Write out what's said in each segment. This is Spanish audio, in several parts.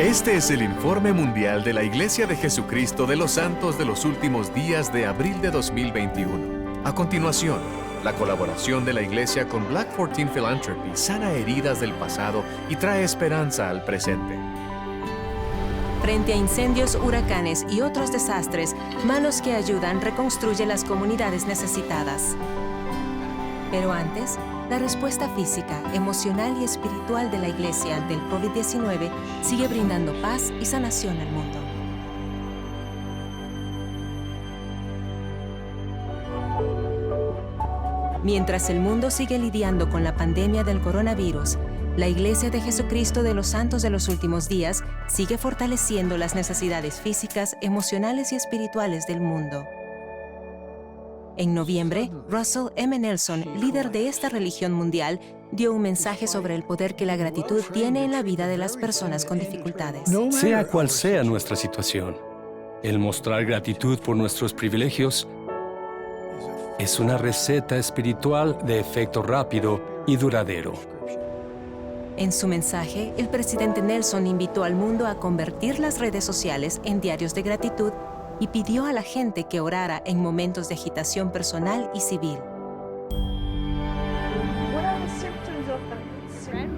Este es el informe mundial de la Iglesia de Jesucristo de los Santos de los Últimos Días de abril de 2021. A continuación, la colaboración de la Iglesia con Black 14 Philanthropy sana heridas del pasado y trae esperanza al presente. Frente a incendios, huracanes y otros desastres, Manos que Ayudan reconstruye las comunidades necesitadas. Pero antes, la respuesta física, emocional y espiritual de la Iglesia ante el COVID-19 sigue brindando paz y sanación al mundo. Mientras el mundo sigue lidiando con la pandemia del coronavirus, la Iglesia de Jesucristo de los Santos de los Últimos Días sigue fortaleciendo las necesidades físicas, emocionales y espirituales del mundo. En noviembre, Russell M. Nelson, líder de esta religión mundial, dio un mensaje sobre el poder que la gratitud tiene en la vida de las personas con dificultades. Sea cual sea nuestra situación, el mostrar gratitud por nuestros privilegios es una receta espiritual de efecto rápido y duradero. En su mensaje, el presidente Nelson invitó al mundo a convertir las redes sociales en diarios de gratitud y pidió a la gente que orara en momentos de agitación personal y civil.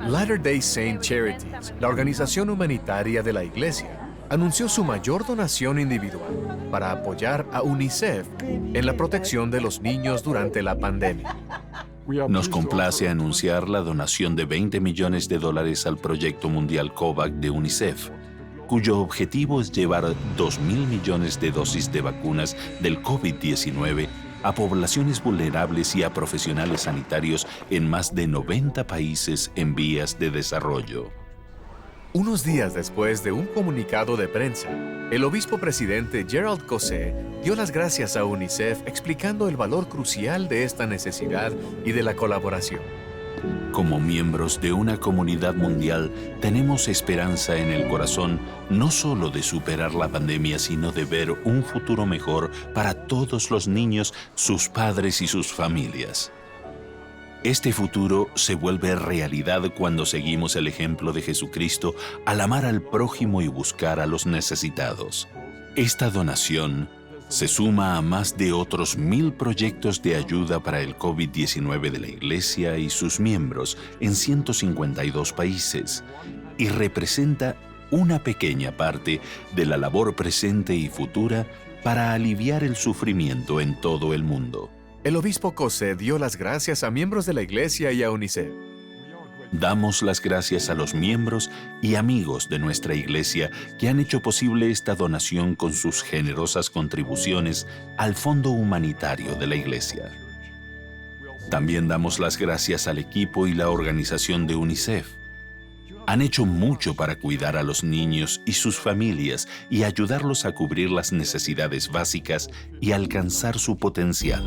Latter-day Saint Charities, la organización humanitaria de la Iglesia, anunció su mayor donación individual para apoyar a UNICEF en la protección de los niños durante la pandemia. Nos complace anunciar la donación de $20 millones al proyecto mundial COVAX de UNICEF, cuyo objetivo es llevar 2.000 millones de dosis de vacunas del COVID-19 a poblaciones vulnerables y a profesionales sanitarios en más de 90 países en vías de desarrollo. Unos días después de un comunicado de prensa, el obispo presidente Gerald Cosset dio las gracias a UNICEF explicando el valor crucial de esta necesidad y de la colaboración. Como miembros de una comunidad mundial, tenemos esperanza en el corazón no solo de superar la pandemia, sino de ver un futuro mejor para todos los niños, sus padres y sus familias. Este futuro se vuelve realidad cuando seguimos el ejemplo de Jesucristo al amar al prójimo y buscar a los necesitados. Esta donación se suma a más de otros 1.000 proyectos de ayuda para el COVID-19 de la Iglesia y sus miembros en 152 países y representa una pequeña parte de la labor presente y futura para aliviar el sufrimiento en todo el mundo. El obispo Cosset dio las gracias a miembros de la Iglesia y a UNICEF. Damos las gracias a los miembros y amigos de nuestra Iglesia que han hecho posible esta donación con sus generosas contribuciones al Fondo Humanitario de la Iglesia. También damos las gracias al equipo y la organización de UNICEF. Han hecho mucho para cuidar a los niños y sus familias y ayudarlos a cubrir las necesidades básicas y alcanzar su potencial.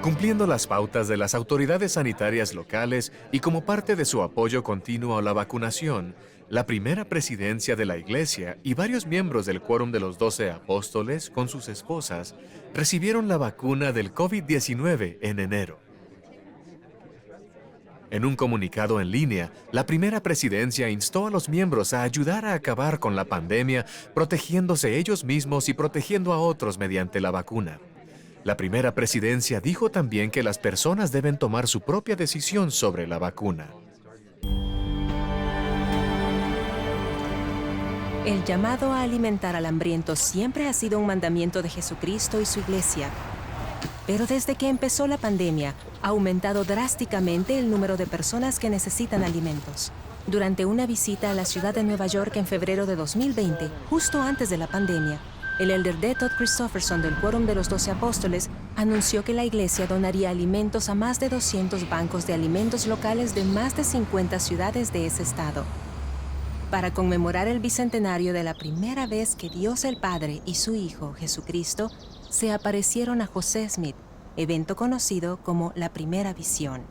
Cumpliendo las pautas de las autoridades sanitarias locales y como parte de su apoyo continuo a la vacunación, la primera presidencia de la Iglesia y varios miembros del Quórum de los 12 Apóstoles con sus esposas recibieron la vacuna del COVID-19 en enero. En un comunicado en línea, la primera presidencia instó a los miembros a ayudar a acabar con la pandemia, protegiéndose ellos mismos y protegiendo a otros mediante la vacuna. La primera presidencia dijo también que las personas deben tomar su propia decisión sobre la vacuna. El llamado a alimentar al hambriento siempre ha sido un mandamiento de Jesucristo y su Iglesia. Pero desde que empezó la pandemia, ha aumentado drásticamente el número de personas que necesitan alimentos. Durante una visita a la ciudad de Nueva York en febrero de 2020, justo antes de la pandemia, el elder D. Todd Christofferson del Quórum de los 12 Apóstoles anunció que la Iglesia donaría alimentos a más de 200 bancos de alimentos locales de más de 50 ciudades de ese estado. Para conmemorar el bicentenario de la primera vez que Dios el Padre y su Hijo, Jesucristo, se aparecieron a José Smith, evento conocido como la Primera Visión.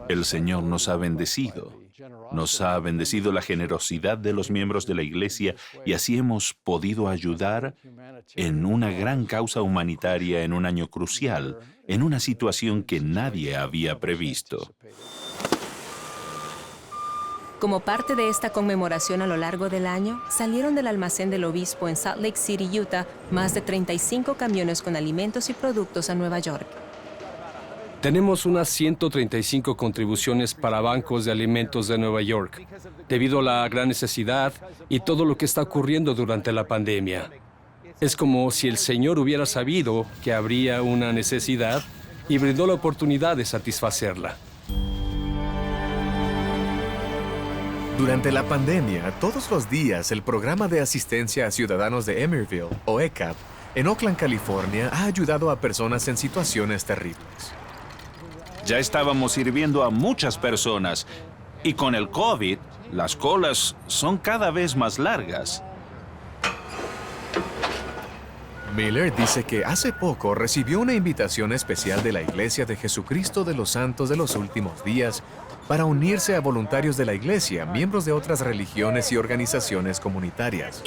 El Señor nos ha bendecido. Nos ha bendecido la generosidad de los miembros de la Iglesia y así hemos podido ayudar en una gran causa humanitaria en un año crucial, en una situación que nadie había previsto. Como parte de esta conmemoración a lo largo del año, salieron del almacén del obispo en Salt Lake City, Utah, más de 35 camiones con alimentos y productos a Nueva York. Tenemos unas 135 contribuciones para bancos de alimentos de Nueva York, debido a la gran necesidad y todo lo que está ocurriendo durante la pandemia. Es como si el Señor hubiera sabido que habría una necesidad y brindó la oportunidad de satisfacerla. Durante la pandemia, todos los días, el Programa de Asistencia a Ciudadanos de Emeryville, o ECAP, en Oakland, California, ha ayudado a personas en situaciones terribles. Ya estábamos sirviendo a muchas personas y con el COVID, las colas son cada vez más largas. Miller dice que hace poco recibió una invitación especial de la Iglesia de Jesucristo de los Santos de los Últimos Días para unirse a voluntarios de la Iglesia, miembros de otras religiones y organizaciones comunitarias,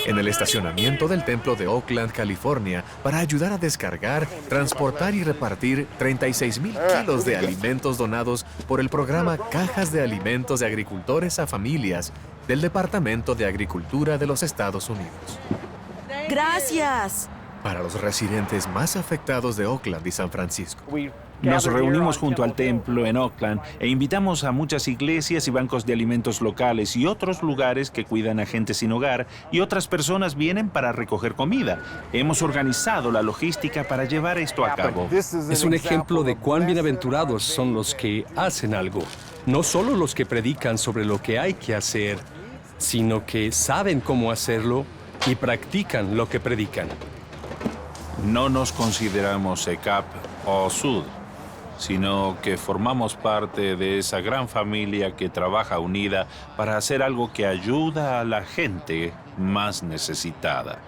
en el estacionamiento del templo de Oakland, California, para ayudar a descargar, transportar y repartir 36,000 kilos de alimentos donados por el programa Cajas de Alimentos de Agricultores a Familias del Departamento de Agricultura de los Estados Unidos. ¡Gracias! Para los residentes más afectados de Oakland y San Francisco. Nos reunimos junto al templo en Oakland e invitamos a muchas iglesias y bancos de alimentos locales y otros lugares que cuidan a gente sin hogar, y otras personas vienen para recoger comida. Hemos organizado la logística para llevar esto a cabo. Es un ejemplo de cuán bienaventurados son los que hacen algo. No solo los que predican sobre lo que hay que hacer, sino que saben cómo hacerlo y practican lo que predican. No nos consideramos ECAP o SUD, sino que formamos parte de esa gran familia que trabaja unida para hacer algo que ayuda a la gente más necesitada.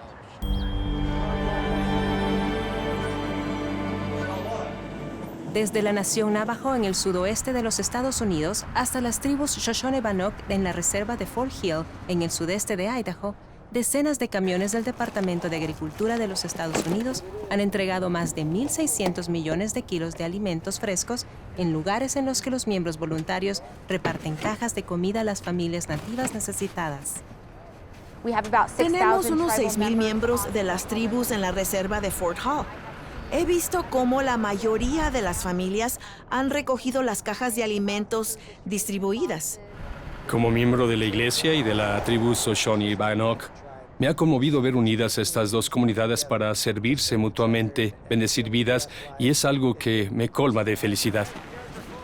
Desde la nación Navajo en el sudoeste de los Estados Unidos hasta las tribus Shoshone-Bannock en la reserva de Fort Hill en el sudeste de Idaho, decenas de camiones del Departamento de Agricultura de los Estados Unidos han entregado más de 1.600 millones de kilos de alimentos frescos en lugares en los que los miembros voluntarios reparten cajas de comida a las familias nativas necesitadas. Tenemos unos 6,000 miembros de las tribus en la reserva de Fort Hall. He visto cómo la mayoría de las familias han recogido las cajas de alimentos distribuidas. Como miembro de la iglesia y de la tribu Shoshone-Bannock, me ha conmovido ver unidas estas dos comunidades para servirse mutuamente, bendecir vidas, y es algo que me colma de felicidad.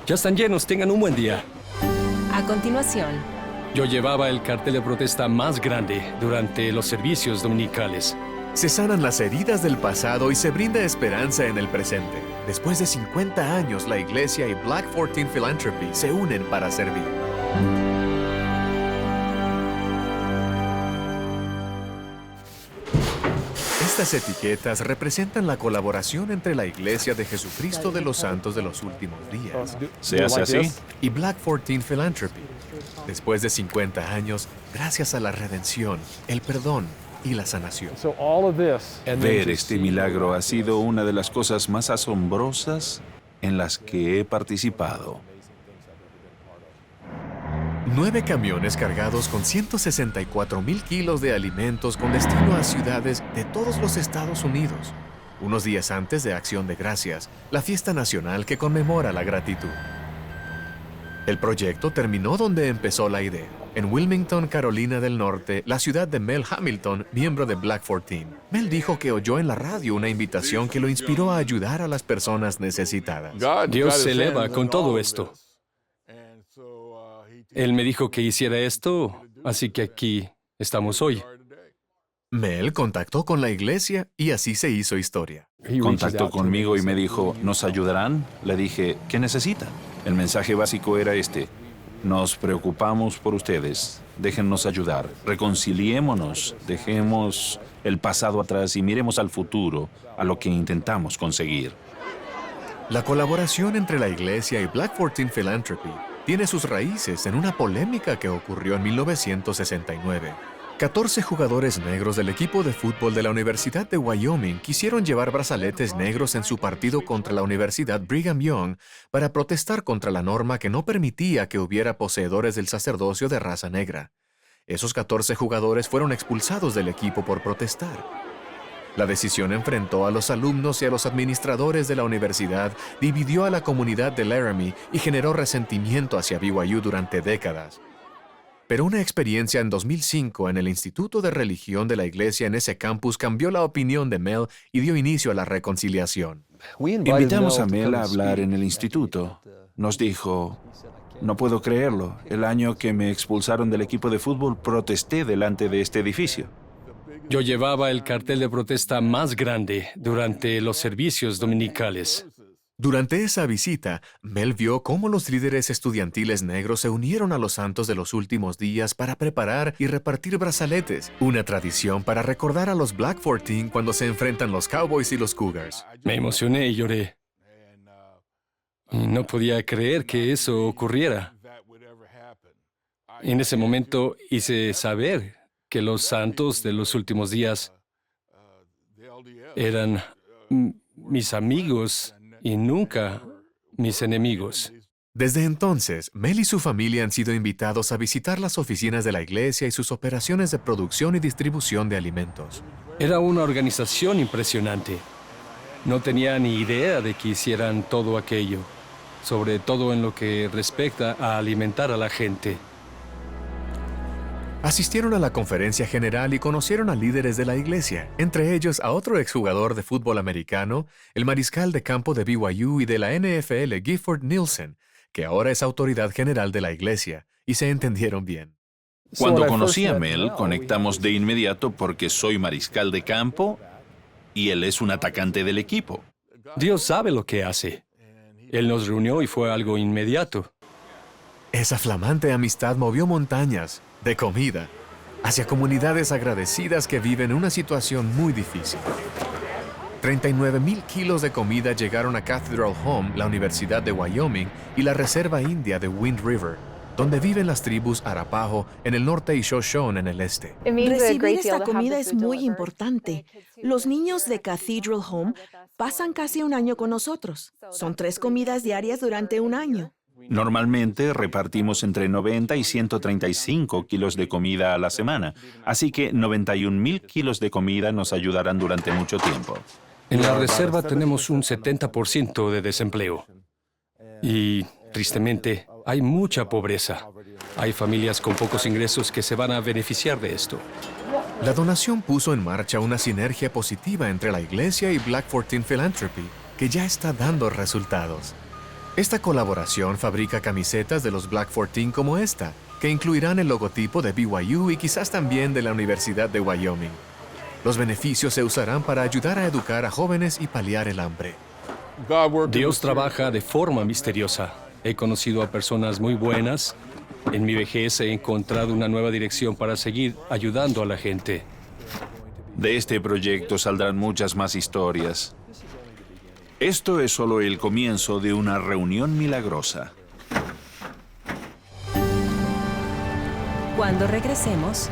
Ya están llenos, tengan un buen día. A continuación, Yo llevaba el cartel de protesta más grande durante los servicios dominicales. Se sanan las heridas del pasado y se brinda esperanza en el presente. Después de 50 años, la Iglesia y Black 14 Philanthropy se unen para servir. Estas etiquetas representan la colaboración entre la Iglesia de Jesucristo de los Santos de los Últimos Días ¿Se hace así? y Black 14 Philanthropy. Después de 50 años, gracias a la redención, el perdón y la sanación. Ver este milagro ha sido una de las cosas más asombrosas en las que he participado. 9 camiones cargados con 164,000 kilos de alimentos con destino a ciudades de todos los Estados Unidos. Unos días antes de Acción de Gracias, la fiesta nacional que conmemora la gratitud. El proyecto terminó donde empezó la idea, en Wilmington, Carolina del Norte, la ciudad de Mel Hamilton, miembro de Black 14. Mel dijo que oyó en la radio una invitación que lo inspiró a ayudar a las personas necesitadas. Dios se eleva con todo esto. Él me dijo que hiciera esto, así que aquí estamos hoy. Mel contactó con la iglesia y así se hizo historia. Contactó conmigo y me dijo, ¿nos ayudarán? Le dije, ¿qué necesitan? El mensaje básico era este: nos preocupamos por ustedes, déjennos ayudar, reconciliémonos, dejemos el pasado atrás y miremos al futuro, a lo que intentamos conseguir. La colaboración entre la iglesia y Black 14 Philanthropy tiene sus raíces en una polémica que ocurrió en 1969. 14 jugadores negros del equipo de fútbol de la Universidad de Wyoming quisieron llevar brazaletes negros en su partido contra la Universidad Brigham Young para protestar contra la norma que no permitía que hubiera poseedores del sacerdocio de raza negra. Esos 14 jugadores fueron expulsados del equipo por protestar. La decisión enfrentó a los alumnos y a los administradores de la universidad, dividió a la comunidad de Laramie y generó resentimiento hacia BYU durante décadas. Pero una experiencia en 2005 en el Instituto de Religión de la Iglesia en ese campus cambió la opinión de Mel y dio inicio a la reconciliación. Invitamos a Mel a hablar en el instituto. Nos dijo, no puedo creerlo, el año que me expulsaron del equipo de fútbol protesté delante de este edificio. Yo llevaba el cartel de protesta más grande durante los servicios dominicales. Durante esa visita, Mel vio cómo los líderes estudiantiles negros se unieron a los santos de los últimos días para preparar y repartir brazaletes, una tradición para recordar a los Black 14 cuando se enfrentan los Cowboys y los Cougars. Me emocioné y lloré. Y no podía creer que eso ocurriera. En ese momento hice saber que los santos de los últimos días eran mis amigos y nunca mis enemigos. Desde entonces, Mel y su familia han sido invitados a visitar las oficinas de la iglesia y sus operaciones de producción y distribución de alimentos. Era una organización impresionante. No tenía ni idea de que hicieran todo aquello, sobre todo en lo que respecta a alimentar a la gente. Asistieron a la conferencia general y conocieron a líderes de la iglesia, entre ellos a otro exjugador de fútbol americano, el mariscal de campo de BYU y de la NFL Gifford Nielsen, que ahora es autoridad general de la iglesia, y se entendieron bien. Cuando conocí a Mel, conectamos de inmediato porque soy mariscal de campo y él es un atacante del equipo. Dios sabe lo que hace. Él nos reunió y fue algo inmediato. Esa flamante amistad movió montañas de comida hacia comunidades agradecidas que viven una situación muy difícil. 39,000 kilos de comida llegaron a Cathedral Home, la Universidad de Wyoming, y la Reserva India de Wind River, donde viven las tribus Arapaho en el norte y Shoshone en el este. Recibir esta comida es muy importante. Los niños de Cathedral Home pasan casi un año con nosotros. Son 3 comidas diarias durante un año. Normalmente repartimos entre 90 y 135 kilos de comida a la semana, así que 91,000 kilos de comida nos ayudarán durante mucho tiempo. En la reserva tenemos un 70% de desempleo. Y, tristemente, hay mucha pobreza. Hay familias con pocos ingresos que se van a beneficiar de esto. La donación puso en marcha una sinergia positiva entre la iglesia y Black 14 Philanthropy, que ya está dando resultados. Esta colaboración fabrica camisetas de los Black 14 como esta, que incluirán el logotipo de BYU y quizás también de la Universidad de Wyoming. Los beneficios se usarán para ayudar a educar a jóvenes y paliar el hambre. Dios trabaja de forma misteriosa. He conocido a personas muy buenas. En mi vejez he encontrado una nueva dirección para seguir ayudando a la gente. De este proyecto saldrán muchas más historias. Esto es solo el comienzo de una reunión milagrosa. Cuando regresemos,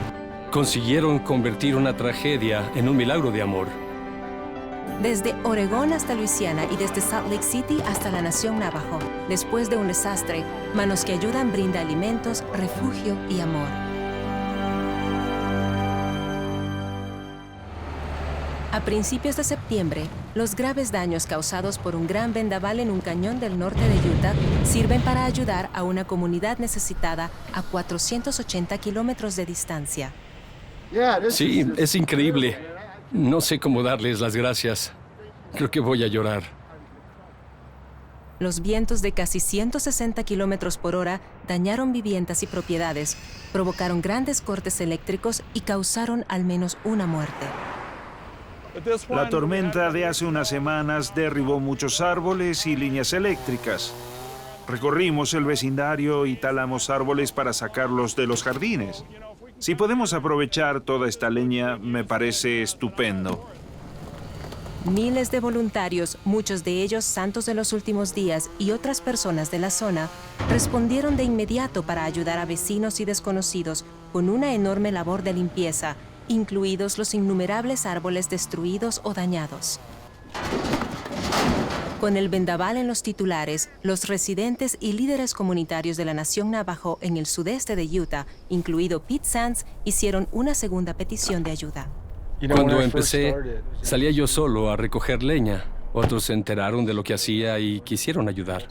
Consiguieron convertir una tragedia en un milagro de amor. desde Oregón hasta Luisiana y desde Salt Lake City hasta la nación Navajo, después de un desastre, Manos que Ayudan brinda alimentos, refugio y amor. A principios de septiembre, los graves daños causados por un gran vendaval en un cañón del norte de Utah sirven para ayudar a una comunidad necesitada a 480 kilómetros de distancia. Sí, es increíble. No sé cómo darles las gracias. Creo que voy a llorar. Los vientos de casi 160 kilómetros por hora dañaron viviendas y propiedades, provocaron grandes cortes eléctricos y causaron al menos una muerte. La tormenta de hace unas semanas derribó muchos árboles y líneas eléctricas. Recorrimos el vecindario y talamos árboles para sacarlos de los jardines. Si podemos aprovechar toda esta leña, me parece estupendo. Miles de voluntarios, muchos de ellos santos de los últimos días y otras personas de la zona, respondieron de inmediato para ayudar a vecinos y desconocidos con una enorme labor de limpieza, incluidos los innumerables árboles destruidos o dañados. Con el vendaval en los titulares, los residentes y líderes comunitarios de la nación Navajo en el sudeste de Utah, incluido Pete Sands, hicieron una segunda petición de ayuda. Cuando empecé, salía yo solo a recoger leña. Otros se enteraron de lo que hacía y quisieron ayudar.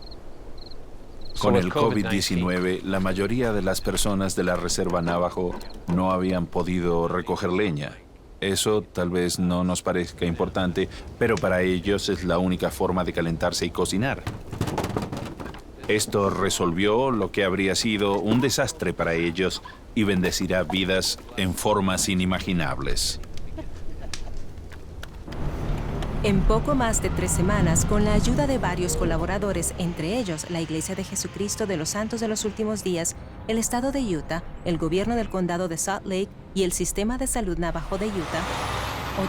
Con el COVID-19, la mayoría de las personas de la Reserva Navajo no habían podido recoger leña. Eso tal vez no nos parezca importante, pero para ellos es la única forma de calentarse y cocinar. Esto resolvió lo que habría sido un desastre para ellos y bendecirá vidas en formas inimaginables. En poco más de 3 semanas, con la ayuda de varios colaboradores, entre ellos la Iglesia de Jesucristo de los Santos de los Últimos Días, el Estado de Utah, el gobierno del condado de Salt Lake y el Sistema de Salud Navajo de Utah,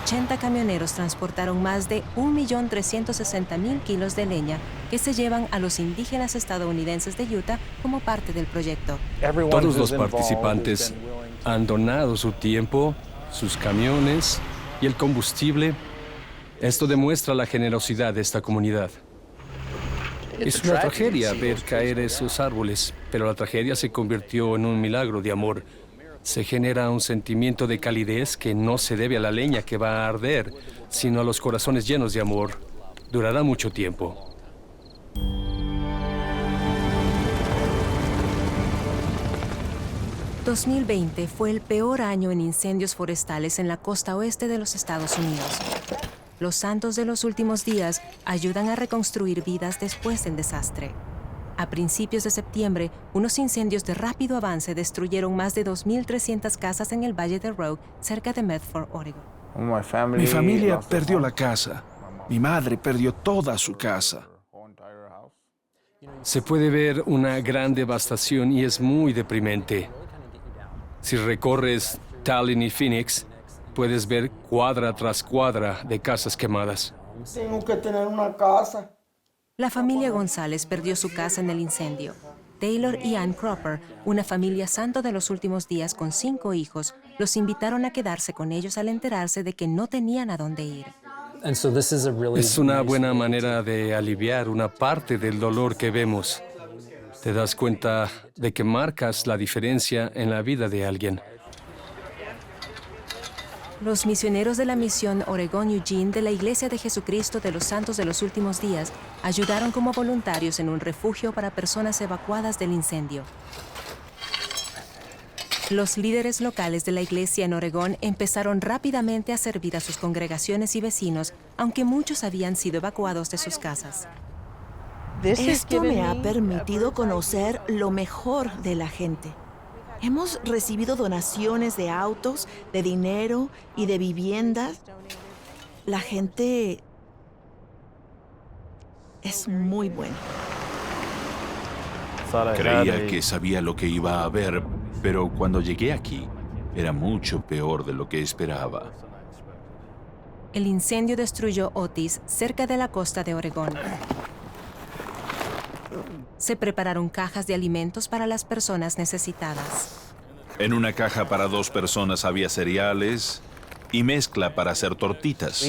80 camioneros transportaron más de 1.360.000 kilos de leña que se llevan a los indígenas estadounidenses de Utah como parte del proyecto. Todos los participantes han donado su tiempo, sus camiones y el combustible. Esto demuestra la generosidad de esta comunidad. Es una tragedia ver caer esos árboles, pero la tragedia se convirtió en un milagro de amor. Se genera un sentimiento de calidez que no se debe a la leña que va a arder, sino a los corazones llenos de amor. Durará mucho tiempo. ...2020 fue el peor año en incendios forestales en la costa oeste de los Estados Unidos. Los santos de los últimos días ayudan a reconstruir vidas después del desastre. A principios de septiembre, unos incendios de rápido avance destruyeron más de 2.300 casas en el Valle de Rogue, cerca de Medford, Oregon. Mi familia perdió la casa. Mi madre perdió toda su casa. Se puede ver una gran devastación y es muy deprimente. Si recorres Tallinn y Phoenix, puedes ver cuadra tras cuadra de casas quemadas. Tengo que tener una casa. La familia González perdió su casa en el incendio. Taylor y Ann Cropper, una familia santo de los últimos días con 5 hijos, los invitaron a quedarse con ellos al enterarse de que no tenían a dónde ir. Es una buena manera de aliviar una parte del dolor que vemos. Te das cuenta de que marcas la diferencia en la vida de alguien. Los misioneros de la misión Oregon Eugene de la Iglesia de Jesucristo de los Santos de los Últimos Días ayudaron como voluntarios en un refugio para personas evacuadas del incendio. Los líderes locales de la iglesia en Oregón empezaron rápidamente a servir a sus congregaciones y vecinos, aunque muchos habían sido evacuados de sus casas. Esto me ha permitido conocer lo mejor de la gente. Hemos recibido donaciones de autos, de dinero y de viviendas. La gente es muy buena. Creía que sabía lo que iba a haber, pero cuando llegué aquí, era mucho peor de lo que esperaba. El incendio destruyó Otis, cerca de la costa de Oregón. Se prepararon cajas de alimentos para las personas necesitadas. En una caja para 2 personas había cereales y mezcla para hacer tortitas.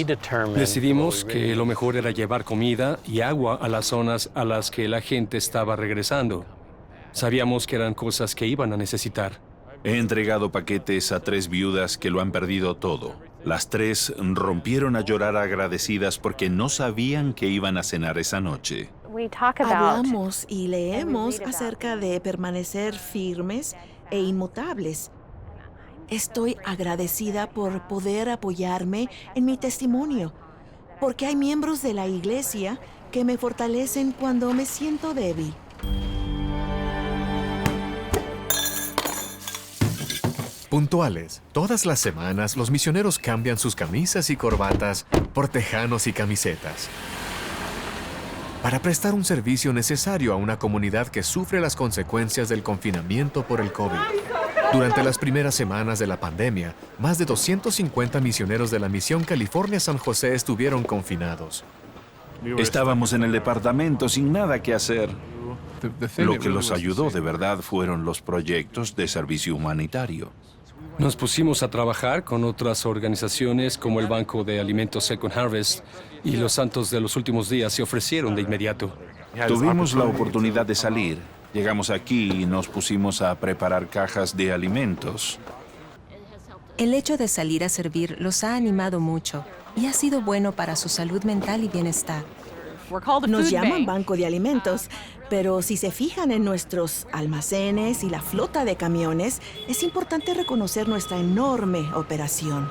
Decidimos que lo mejor era llevar comida y agua a las zonas a las que la gente estaba regresando. Sabíamos que eran cosas que iban a necesitar. He entregado paquetes a 3 viudas que lo han perdido todo. Las 3 rompieron a llorar agradecidas porque no sabían que iban a cenar esa noche. Hablamos y leemos acerca de permanecer firmes e inmutables. Estoy agradecida por poder apoyarme en mi testimonio, porque hay miembros de la iglesia que me fortalecen cuando me siento débil. Puntuales. Todas las semanas, los misioneros cambian sus camisas y corbatas por tejanos y camisetas para prestar un servicio necesario a una comunidad que sufre las consecuencias del confinamiento por el COVID. Durante las primeras semanas de la pandemia, más de 250 misioneros de la Misión California San José estuvieron confinados. Estábamos en el departamento sin nada que hacer. Lo que los ayudó de verdad fueron los proyectos de servicio humanitario. Nos pusimos a trabajar con otras organizaciones como el Banco de Alimentos Second Harvest y los Santos de los Últimos Días se ofrecieron de inmediato. Tuvimos la oportunidad de salir. Llegamos aquí y nos pusimos a preparar cajas de alimentos. El hecho de salir a servir los ha animado mucho y ha sido bueno para su salud mental y bienestar. Nos llaman Banco de Alimentos, pero si se fijan en nuestros almacenes y la flota de camiones, es importante reconocer nuestra enorme operación.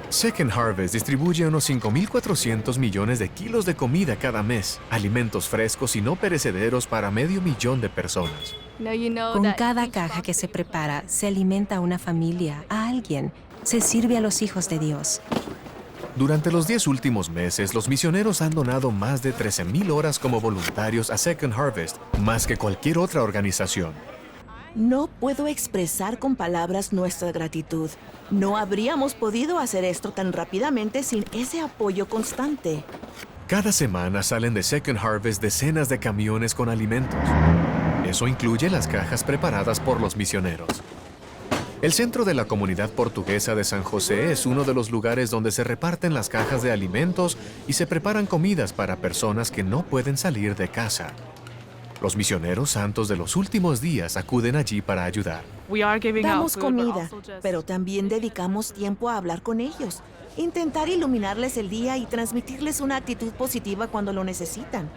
Second Harvest distribuye unos 5.400 millones de kilos de comida cada mes, alimentos frescos y no perecederos para 500.000 de personas. Con cada caja que se prepara, se alimenta a una familia, a alguien, se sirve a los hijos de Dios. Durante los 10 últimos meses, los misioneros han donado más de 13,000 horas como voluntarios a Second Harvest, más que cualquier otra organización. No puedo expresar con palabras nuestra gratitud. No habríamos podido hacer esto tan rápidamente sin ese apoyo constante. Cada semana salen de Second Harvest decenas de camiones con alimentos. Eso incluye las cajas preparadas por los misioneros. El centro de la comunidad portuguesa de San José es uno de los lugares donde se reparten las cajas de alimentos y se preparan comidas para personas que no pueden salir de casa. Los misioneros santos de los últimos días acuden allí para ayudar. Damos comida, pero también dedicamos tiempo a hablar con ellos, intentar iluminarles el día y transmitirles una actitud positiva cuando lo necesitan.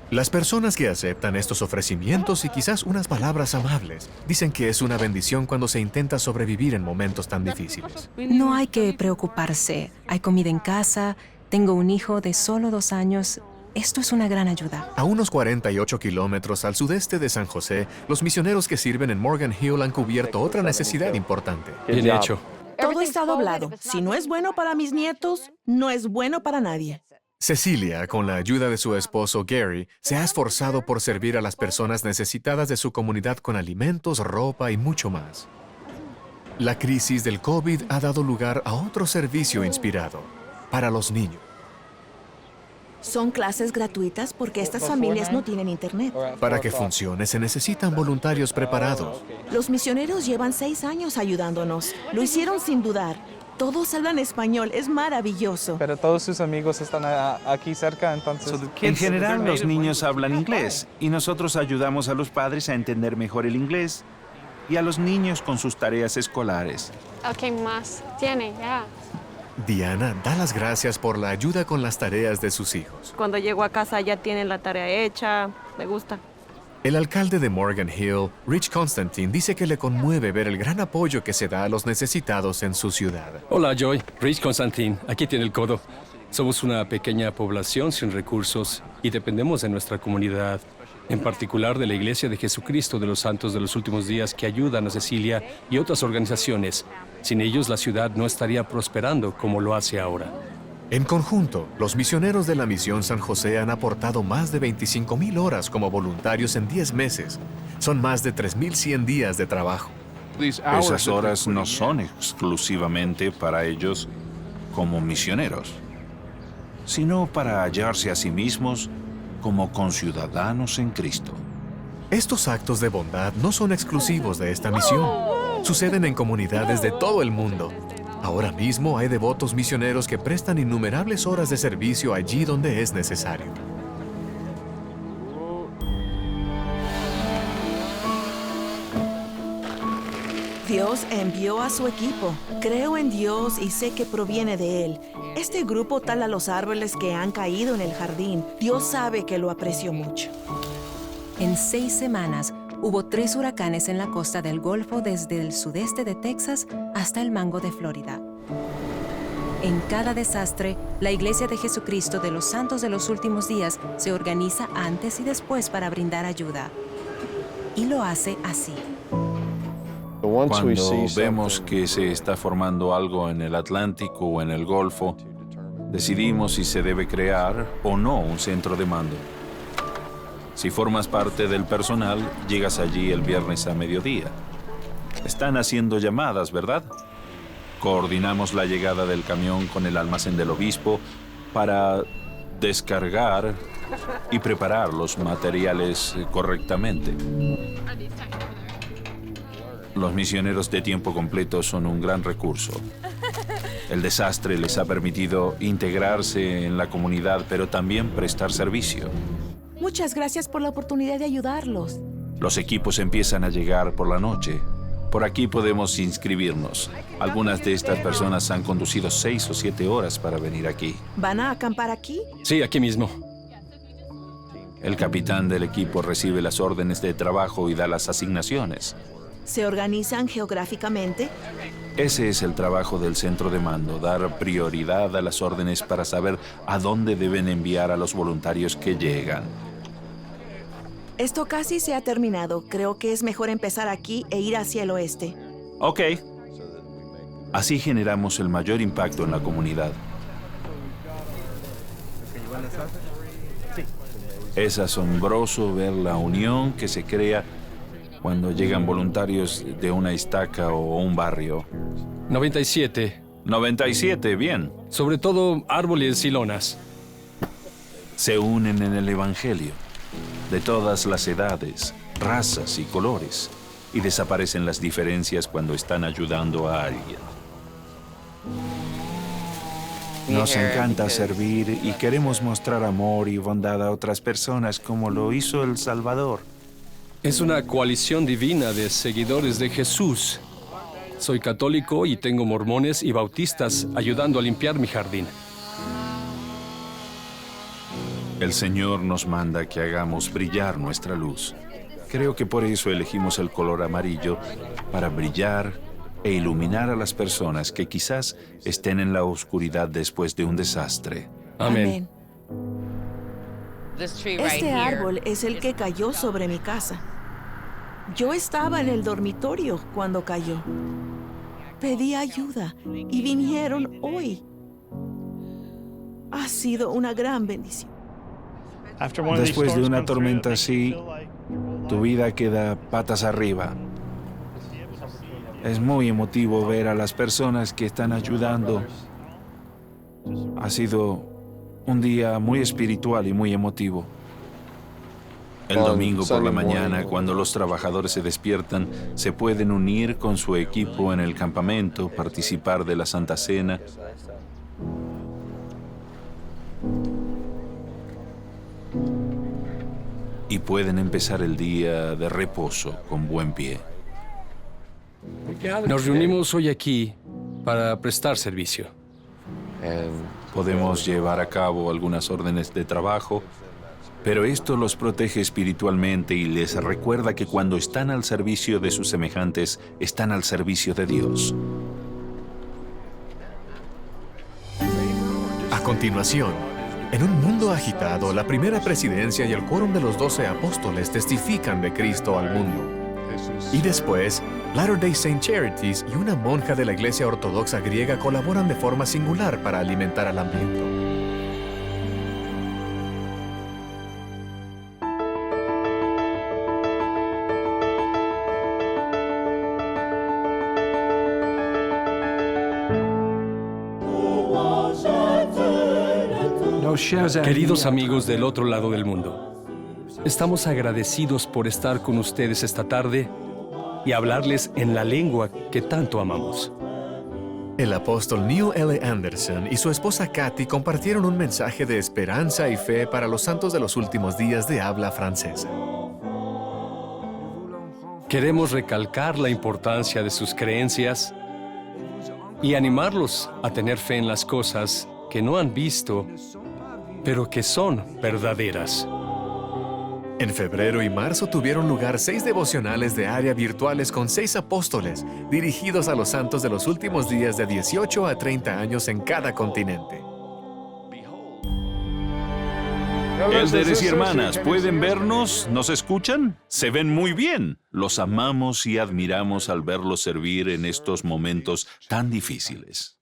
Las personas que aceptan estos ofrecimientos y quizás unas palabras amables dicen que es una bendición cuando se intenta sobrevivir en momentos tan difíciles. No hay que preocuparse. Hay comida en casa, tengo un hijo de solo 2 años. Esto es una gran ayuda. A unos 48 kilómetros al sudeste de San José, los misioneros que sirven en Morgan Hill han cubierto otra necesidad importante. Bien hecho. Todo está doblado. Si no es bueno para mis nietos, no es bueno para nadie. Cecilia, con la ayuda de su esposo Gary, se ha esforzado por servir a las personas necesitadas de su comunidad con alimentos, ropa y mucho más. La crisis del COVID ha dado lugar a otro servicio inspirado para los niños. Son clases gratuitas porque estas familias no tienen internet. Para que funcione se necesitan voluntarios preparados. Los misioneros llevan 6 años ayudándonos. Lo hicieron sin dudar. Todos hablan español, es maravilloso. Pero todos sus amigos están aquí cerca, entonces... En general, los niños hablan inglés y nosotros ayudamos a los padres a entender mejor el inglés y a los niños con sus tareas escolares. ¿Qué más tiene? Ya. Diana da las gracias por la ayuda con las tareas de sus hijos. Cuando llego a casa ya tienen la tarea hecha, me gusta. El alcalde de Morgan Hill, Rich Constantine, dice que le conmueve ver el gran apoyo que se da a los necesitados en su ciudad. Hola, Joy. Rich Constantine. Aquí tiene el codo. Somos una pequeña población sin recursos y dependemos de nuestra comunidad, en particular de la Iglesia de Jesucristo de los Santos de los Últimos Días que ayudan a Cecilia y otras organizaciones. Sin ellos, la ciudad no estaría prosperando como lo hace ahora. En conjunto, los misioneros de la Misión San José han aportado más de 25,000 horas como voluntarios en 10 meses. Son más de 3,100 días de trabajo. Esas horas no son exclusivamente para ellos como misioneros, sino para hallarse a sí mismos como conciudadanos en Cristo. Estos actos de bondad no son exclusivos de esta misión. Suceden en comunidades de todo el mundo. Ahora mismo hay devotos misioneros que prestan innumerables horas de servicio allí donde es necesario. Dios envió a su equipo. Creo en Dios y sé que proviene de Él. Este grupo tala los árboles que han caído en el jardín. Dios sabe que lo aprecio mucho. En 6 semanas, hubo 3 huracanes en la costa del Golfo desde el sudeste de Texas hasta el Mango de Florida. En cada desastre, la Iglesia de Jesucristo de los Santos de los Últimos Días se organiza antes y después para brindar ayuda. Y lo hace así. Cuando vemos que se está formando algo en el Atlántico o en el Golfo, decidimos si se debe crear o no un centro de mando. Si formas parte del personal, llegas allí el viernes a mediodía. Están haciendo llamadas, ¿verdad? Coordinamos la llegada del camión con el almacén del obispo para descargar y preparar los materiales correctamente. Los misioneros de tiempo completo son un gran recurso. El desastre les ha permitido integrarse en la comunidad, pero también prestar servicio. Muchas gracias por la oportunidad de ayudarlos. Los equipos empiezan a llegar por la noche. Por aquí podemos inscribirnos. Algunas de estas personas han conducido 6 o 7 horas para venir aquí. ¿Van a acampar aquí? Sí, aquí mismo. El capitán del equipo recibe las órdenes de trabajo y da las asignaciones. ¿Se organizan geográficamente? Ese es el trabajo del centro de mando, dar prioridad a las órdenes para saber a dónde deben enviar a los voluntarios que llegan. Esto casi se ha terminado. Creo que es mejor empezar aquí e ir hacia el oeste. Ok. Así generamos el mayor impacto en la comunidad. Es asombroso ver la unión que se crea cuando llegan voluntarios de una estaca o un barrio. 97. 97, bien. Sobre todo árboles y lonas. Se unen en el Evangelio, de todas las edades, razas y colores, y desaparecen las diferencias cuando están ayudando a alguien. Nos encanta servir y queremos mostrar amor y bondad a otras personas como lo hizo El Salvador. Es una coalición divina de seguidores de Jesús. Soy católico y tengo mormones y bautistas ayudando a limpiar mi jardín. El Señor nos manda que hagamos brillar nuestra luz. Creo que por eso elegimos el color amarillo, para brillar e iluminar a las personas que quizás estén en la oscuridad después de un desastre. Amén. Este árbol es el que cayó sobre mi casa. Yo estaba en el dormitorio cuando cayó. Pedí ayuda y vinieron hoy. Ha sido una gran bendición. Después de una tormenta así, tu vida queda patas arriba. Es muy emotivo ver a las personas que están ayudando. Ha sido un día muy espiritual y muy emotivo. El domingo por la mañana, cuando los trabajadores se despiertan, se pueden unir con su equipo en el campamento, participar de la Santa Cena. Y pueden empezar el día de reposo con buen pie. Nos reunimos hoy aquí para prestar servicio. Podemos llevar a cabo algunas órdenes de trabajo, pero esto los protege espiritualmente y les recuerda que cuando están al servicio de sus semejantes, están al servicio de Dios. A continuación, en un mundo agitado, la primera presidencia y el quórum de los 12 apóstoles testifican de Cristo al mundo. Y después, Latter-day Saint Charities y una monja de la Iglesia Ortodoxa griega colaboran de forma singular para alimentar al hambriento. Queridos amigos del otro lado del mundo, estamos agradecidos por estar con ustedes esta tarde y hablarles en la lengua que tanto amamos. El apóstol Neil L. Anderson y su esposa Kathy compartieron un mensaje de esperanza y fe para los santos de los últimos días de habla francesa. Queremos recalcar la importancia de sus creencias y animarlos a tener fe en las cosas que no han visto, pero que son verdaderas. En febrero y marzo tuvieron lugar 6 devocionales de área virtuales con 6 apóstoles, dirigidos a los santos de los últimos días de 18 a 30 años en cada continente. Elders y hermanas, ¿pueden vernos? ¿Nos escuchan? Se ven muy bien. Los amamos y admiramos al verlos servir en estos momentos tan difíciles.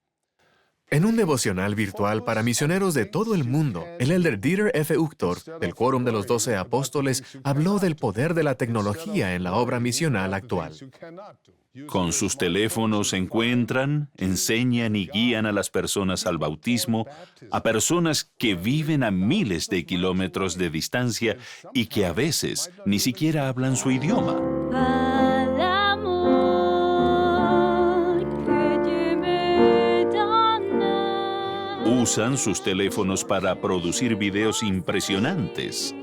En un devocional virtual para misioneros de todo el mundo, el elder Dieter F. Uchtdorf, del Quórum de los 12 Apóstoles, habló del poder de la tecnología en la obra misional actual. Con sus teléfonos encuentran, enseñan y guían a las personas al bautismo, a personas que viven a miles de kilómetros de distancia y que a veces ni siquiera hablan su idioma. Usan sus teléfonos para producir videos impresionantes.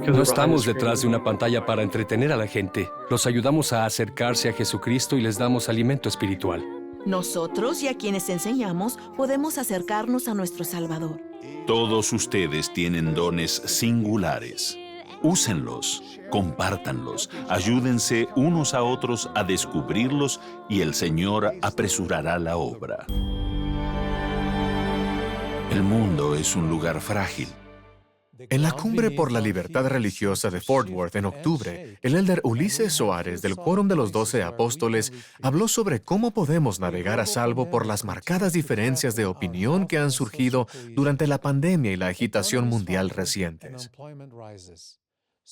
No estamos detrás de una pantalla para entretener a la gente. Los ayudamos a acercarse a Jesucristo y les damos alimento espiritual. Nosotros y a quienes enseñamos podemos acercarnos a nuestro Salvador. Todos ustedes tienen dones singulares. Úsenlos, compártanlos, ayúdense unos a otros a descubrirlos y el Señor apresurará la obra. El mundo es un lugar frágil. En la Cumbre por la Libertad Religiosa de Fort Worth en octubre, el elder Ulises Soares del Quórum de los 12 Apóstoles habló sobre cómo podemos navegar a salvo por las marcadas diferencias de opinión que han surgido durante la pandemia y la agitación mundial recientes.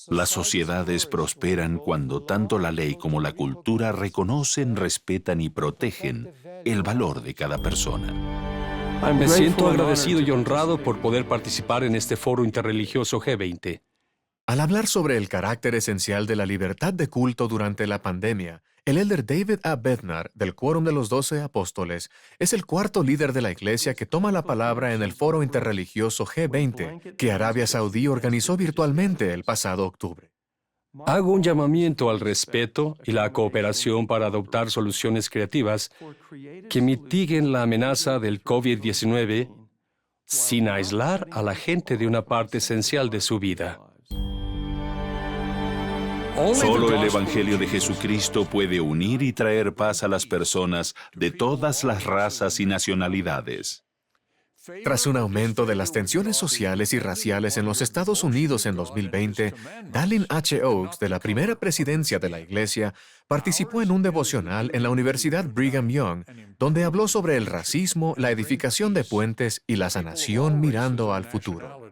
Las sociedades prosperan cuando tanto la ley como la cultura reconocen, respetan y protegen el valor de cada persona. Me siento agradecido y honrado por poder participar en este foro interreligioso G20. Al hablar sobre el carácter esencial de la libertad de culto durante la pandemia, el elder David A. Bednar, del Quórum de los 12 Apóstoles, es el cuarto líder de la Iglesia que toma la palabra en el foro interreligioso G20 que Arabia Saudí organizó virtualmente el pasado octubre. Hago un llamamiento al respeto y la cooperación para adoptar soluciones creativas que mitiguen la amenaza del COVID-19 sin aislar a la gente de una parte esencial de su vida. Solo el Evangelio de Jesucristo puede unir y traer paz a las personas de todas las razas y nacionalidades. Tras un aumento de las tensiones sociales y raciales en los Estados Unidos en 2020, Dallin H. Oaks, de la primera presidencia de la Iglesia, participó en un devocional en la Universidad Brigham Young, donde habló sobre el racismo, la edificación de puentes y la sanación mirando al futuro.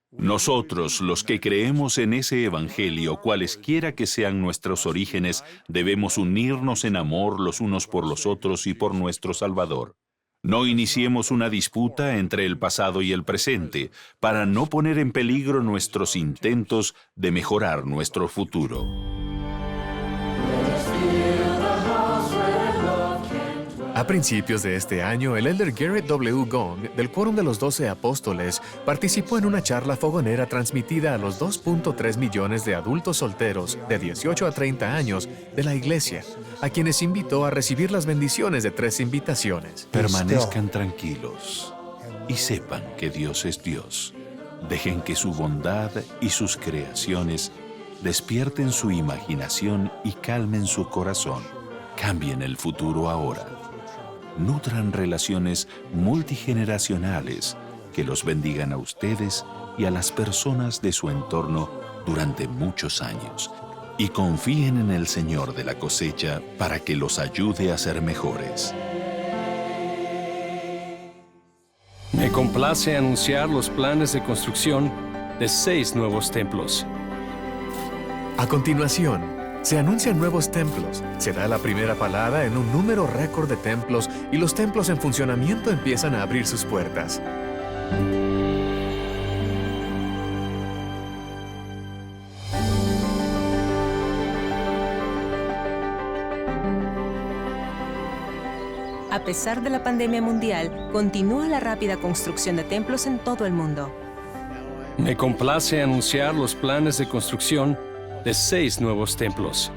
Nosotros, los que creemos en ese Evangelio, cualesquiera que sean nuestros orígenes, debemos unirnos en amor los unos por los otros y por nuestro Salvador. No iniciemos una disputa entre el pasado y el presente para no poner en peligro nuestros intentos de mejorar nuestro futuro. A principios de este año, el elder Garrett W. Gong, del Quórum de los 12 Apóstoles, participó en una charla fogonera transmitida a los 2.3 millones de adultos solteros de 18 a 30 años de la Iglesia, a quienes invitó a recibir las bendiciones de 3 invitaciones. Permanezcan tranquilos y sepan que Dios es Dios. Dejen que su bondad y sus creaciones despierten su imaginación y calmen su corazón. Cambien el futuro ahora. Nutran relaciones multigeneracionales que los bendigan a ustedes y a las personas de su entorno durante muchos años. Y confíen en el Señor de la cosecha para que los ayude a ser mejores. Me complace anunciar los planes de construcción de 6 nuevos templos. A continuación, se anuncian nuevos templos, se da la primera palada en un número récord de templos y los templos en funcionamiento empiezan a abrir sus puertas. A pesar de la pandemia mundial, continúa la rápida construcción de templos en todo el mundo. Me complace anunciar los planes de construcción de 6 nuevos templos.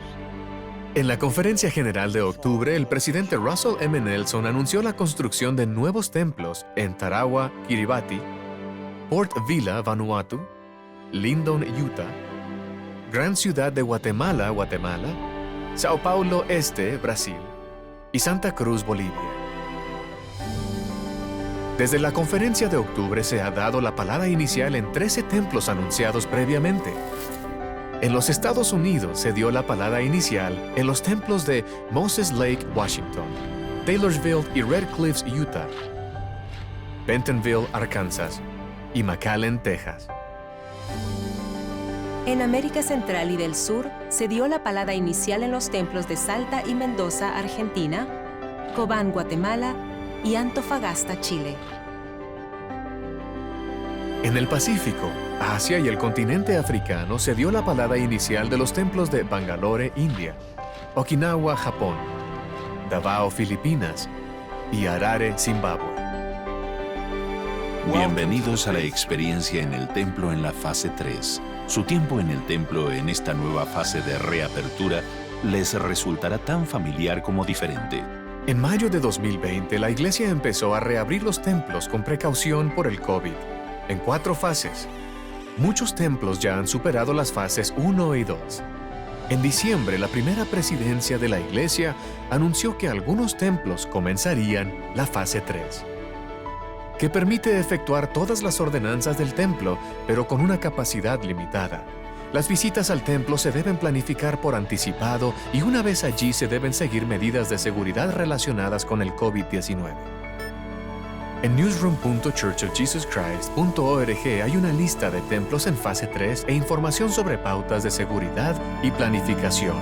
En la Conferencia General de octubre, el presidente Russell M. Nelson anunció la construcción de nuevos templos en Tarawa, Kiribati, Port Vila, Vanuatu, Lyndon, Utah, Gran Ciudad de Guatemala, Guatemala, Sao Paulo Este, Brasil, y Santa Cruz, Bolivia. Desde la conferencia de octubre se ha dado la palada inicial en 13 templos anunciados previamente. En los Estados Unidos se dio la palada inicial en los templos de Moses Lake, Washington, Taylorsville y Red Cliffs, Utah, Bentonville, Arkansas y McAllen, Texas. En América Central y del Sur se dio la palada inicial en los templos de Salta y Mendoza, Argentina, Cobán, Guatemala y Antofagasta, Chile. En el Pacífico, Asia y el continente africano se dio la palada inicial de los templos de Bangalore, India, Okinawa, Japón, Davao, Filipinas y Harare, Zimbabue. Bienvenidos a la experiencia en el templo en la fase 3. Su tiempo en el templo en esta nueva fase de reapertura les resultará tan familiar como diferente. En mayo de 2020, la Iglesia empezó a reabrir los templos con precaución por el COVID, en 4 fases. Muchos templos ya han superado las fases 1 y 2. En diciembre, la primera presidencia de la Iglesia anunció que algunos templos comenzarían la fase 3, que permite efectuar todas las ordenanzas del templo, pero con una capacidad limitada. Las visitas al templo se deben planificar por anticipado y una vez allí se deben seguir medidas de seguridad relacionadas con el COVID-19. En newsroom.churchofjesuschrist.org hay una lista de templos en fase 3 e información sobre pautas de seguridad y planificación.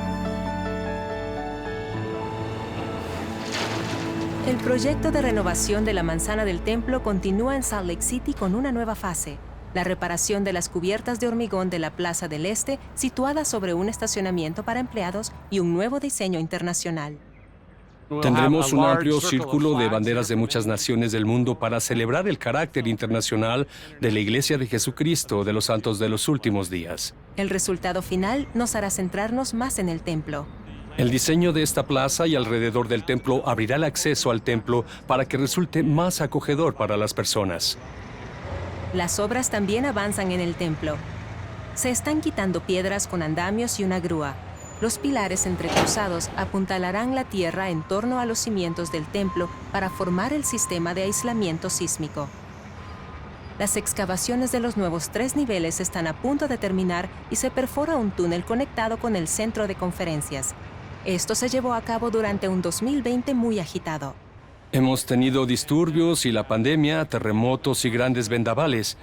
El proyecto de renovación de la manzana del templo continúa en Salt Lake City con una nueva fase, la reparación de las cubiertas de hormigón de la Plaza del Este, situada sobre un estacionamiento para empleados, y un nuevo diseño internacional. Tendremos un amplio círculo de banderas de muchas naciones del mundo para celebrar el carácter internacional de la Iglesia de Jesucristo de los Santos de los Últimos Días. El resultado final nos hará centrarnos más en el templo. El diseño de esta plaza y alrededor del templo abrirá el acceso al templo para que resulte más acogedor para las personas. Las obras también avanzan en el templo. Se están quitando piedras con andamios y una grúa. Los pilares entrecruzados apuntalarán la tierra en torno a los cimientos del templo para formar el sistema de aislamiento sísmico. Las excavaciones de los nuevos 3 niveles están a punto de terminar y se perfora un túnel conectado con el centro de conferencias. Esto se llevó a cabo durante un 2020 muy agitado. Hemos tenido disturbios y la pandemia, terremotos y grandes vendavales,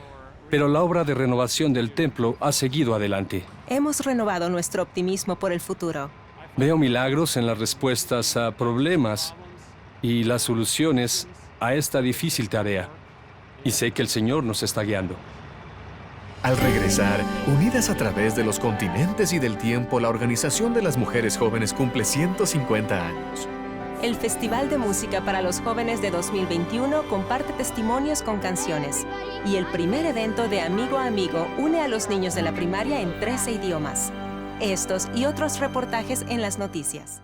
pero la obra de renovación del templo ha seguido adelante. Hemos renovado nuestro optimismo por el futuro. Veo milagros en las respuestas a problemas y las soluciones a esta difícil tarea. Y sé que el Señor nos está guiando. Al regresar, unidas a través de los continentes y del tiempo, la Organización de las Mujeres Jóvenes cumple 150 años. El Festival de Música para los Jóvenes de 2021 comparte testimonios con canciones. Y el primer evento de Amigo a Amigo une a los niños de la primaria en 13 idiomas. Estos y otros reportajes en las noticias.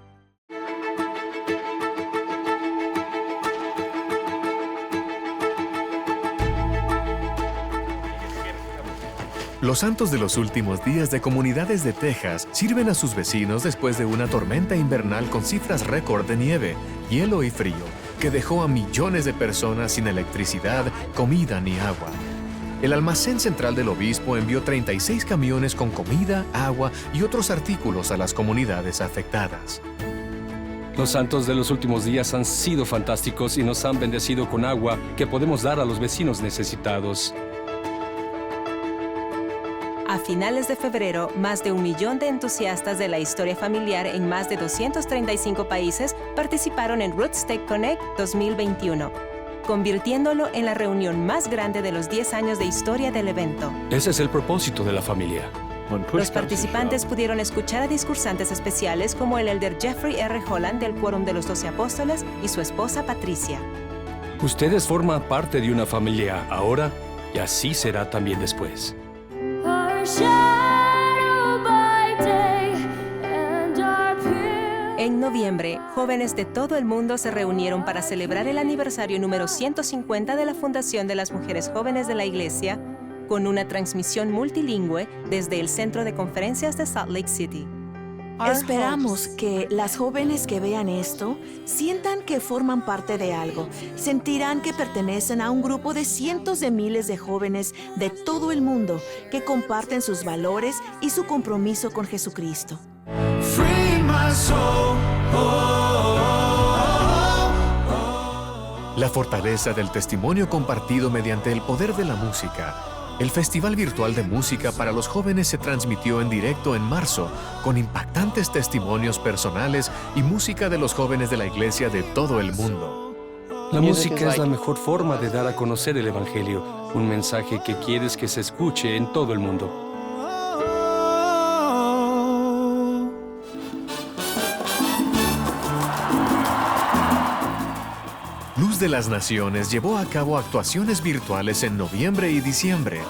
Los santos de los últimos días de comunidades de Texas sirven a sus vecinos después de una tormenta invernal con cifras récord de nieve, hielo y frío, que dejó a millones de personas sin electricidad, comida ni agua. El almacén central del obispo envió 36 camiones con comida, agua y otros artículos a las comunidades afectadas. Los santos de los últimos días han sido fantásticos y nos han bendecido con agua que podemos dar a los vecinos necesitados. A finales de febrero, más de 1 millón de entusiastas de la historia familiar en más de 235 países participaron en Roots Take Connect 2021, convirtiéndolo en la reunión más grande de los 10 años de historia del evento. Ese es el propósito de la familia. Los participantes pudieron escuchar a discursantes especiales como el elder Jeffrey R. Holland del Quórum de los 12 Apóstoles y su esposa Patricia. Ustedes forman parte de una familia ahora y así será también después. En noviembre, jóvenes de todo el mundo se reunieron para celebrar el aniversario número 150 de la Fundación de las Mujeres Jóvenes de la Iglesia, con una transmisión multilingüe desde el Centro de Conferencias de Salt Lake City. Esperamos que las jóvenes que vean esto sientan que forman parte de algo. Sentirán que pertenecen a un grupo de cientos de miles de jóvenes de todo el mundo que comparten sus valores y su compromiso con Jesucristo. Free my soul, oh, oh, oh, La fortaleza del testimonio compartido mediante el poder de la música. El Festival Virtual de Música para los Jóvenes se transmitió en directo en marzo, con impactantes testimonios personales y música de los jóvenes de la iglesia de todo el mundo. La música es la mejor forma de dar a conocer el Evangelio, un mensaje que quieres que se escuche en todo el mundo. Luz de las Naciones llevó a cabo actuaciones virtuales en noviembre y diciembre,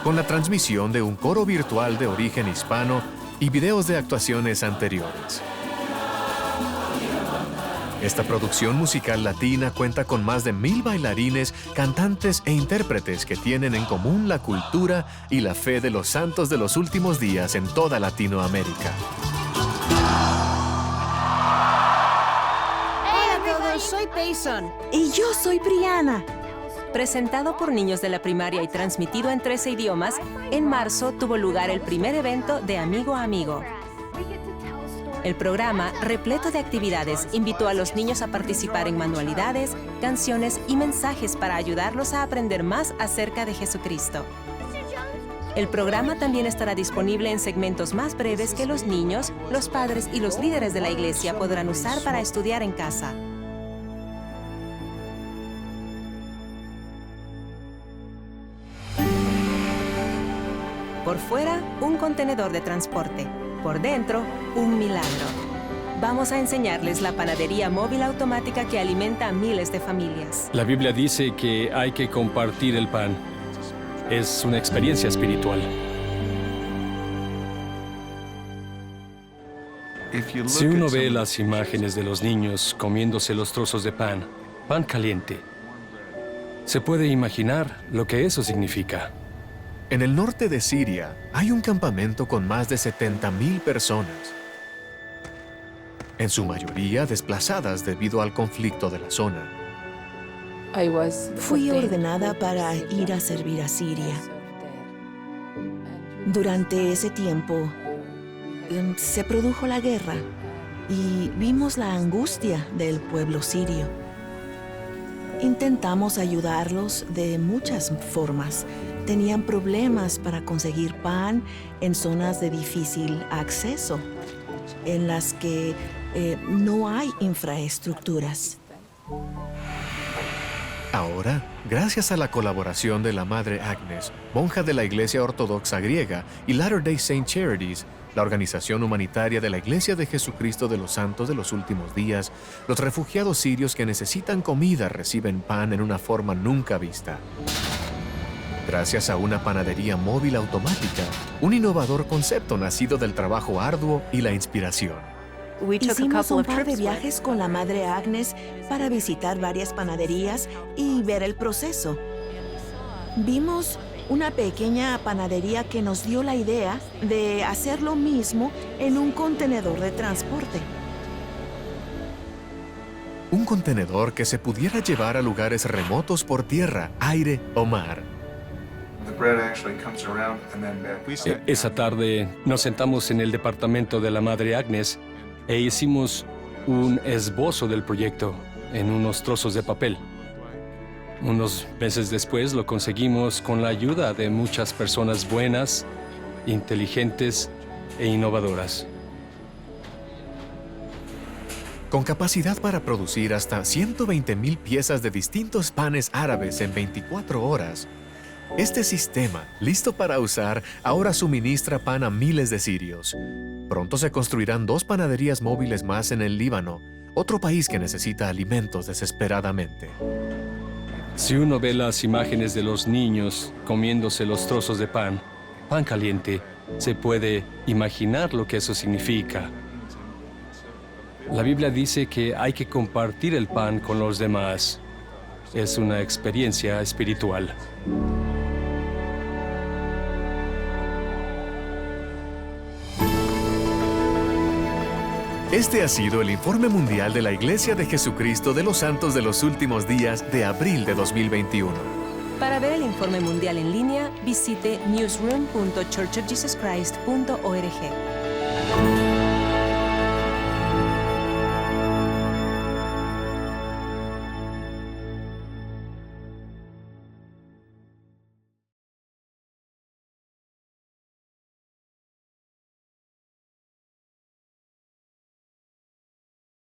con la transmisión de un coro virtual de origen hispano y videos de actuaciones anteriores. Esta producción musical latina cuenta con más de 1,000 bailarines, cantantes e intérpretes que tienen en común la cultura y la fe de los santos de los últimos días en toda Latinoamérica. Soy Payson. Y yo soy Brianna. Presentado por niños de la primaria y transmitido en 13 idiomas, en marzo tuvo lugar el primer evento de Amigo a Amigo. El programa, repleto de actividades, invitó a los niños a participar en manualidades, canciones y mensajes para ayudarlos a aprender más acerca de Jesucristo. El programa también estará disponible en segmentos más breves que los niños, los padres y los líderes de la iglesia podrán usar para estudiar en casa. Por fuera, un contenedor de transporte. Por dentro, un milagro. Vamos a enseñarles la panadería móvil automática que alimenta a miles de familias. La Biblia dice que hay que compartir el pan. Es una experiencia espiritual. Si uno ve las imágenes de los niños comiéndose los trozos de pan caliente, se puede imaginar lo que eso significa. En el norte de Siria hay un campamento con más de 70,000 personas, en su mayoría desplazadas debido al conflicto de la zona. Fui ordenada para ir a servir a Siria. Durante ese tiempo se produjo la guerra y vimos la angustia del pueblo sirio. Intentamos ayudarlos de muchas formas. Tenían problemas para conseguir pan en zonas de difícil acceso, en las que no hay infraestructuras. Ahora, gracias a la colaboración de la Madre Agnes, monja de la Iglesia Ortodoxa Griega, y Latter-day Saint Charities, la organización humanitaria de la Iglesia de Jesucristo de los Santos de los Últimos Días, los refugiados sirios que necesitan comida reciben pan en una forma nunca vista. Gracias a una panadería móvil automática, un innovador concepto nacido del trabajo arduo y la inspiración. Hicimos un par de viajes con la Madre Agnes para visitar varias panaderías y ver el proceso. Vimos una pequeña panadería que nos dio la idea de hacer lo mismo en un contenedor de transporte. Un contenedor que se pudiera llevar a lugares remotos por tierra, aire o mar. Esa tarde nos sentamos en el departamento de la Madre Agnes e hicimos un esbozo del proyecto en unos trozos de papel. Unos meses después lo conseguimos con la ayuda de muchas personas buenas, inteligentes e innovadoras. Con capacidad para producir hasta 120,000 piezas de distintos panes árabes en 24 horas, este sistema, listo para usar, ahora suministra pan a miles de sirios. Pronto se construirán 2 panaderías móviles más en el Líbano, otro país que necesita alimentos desesperadamente. Si uno ve las imágenes de los niños comiéndose los trozos de pan caliente, se puede imaginar lo que eso significa. La Biblia dice que hay que compartir el pan con los demás. Es una experiencia espiritual. Este ha sido el Informe Mundial de la Iglesia de Jesucristo de los Santos de los Últimos Días de abril de 2021. Para ver el informe mundial en línea, visite newsroom.churchofjesuschrist.org.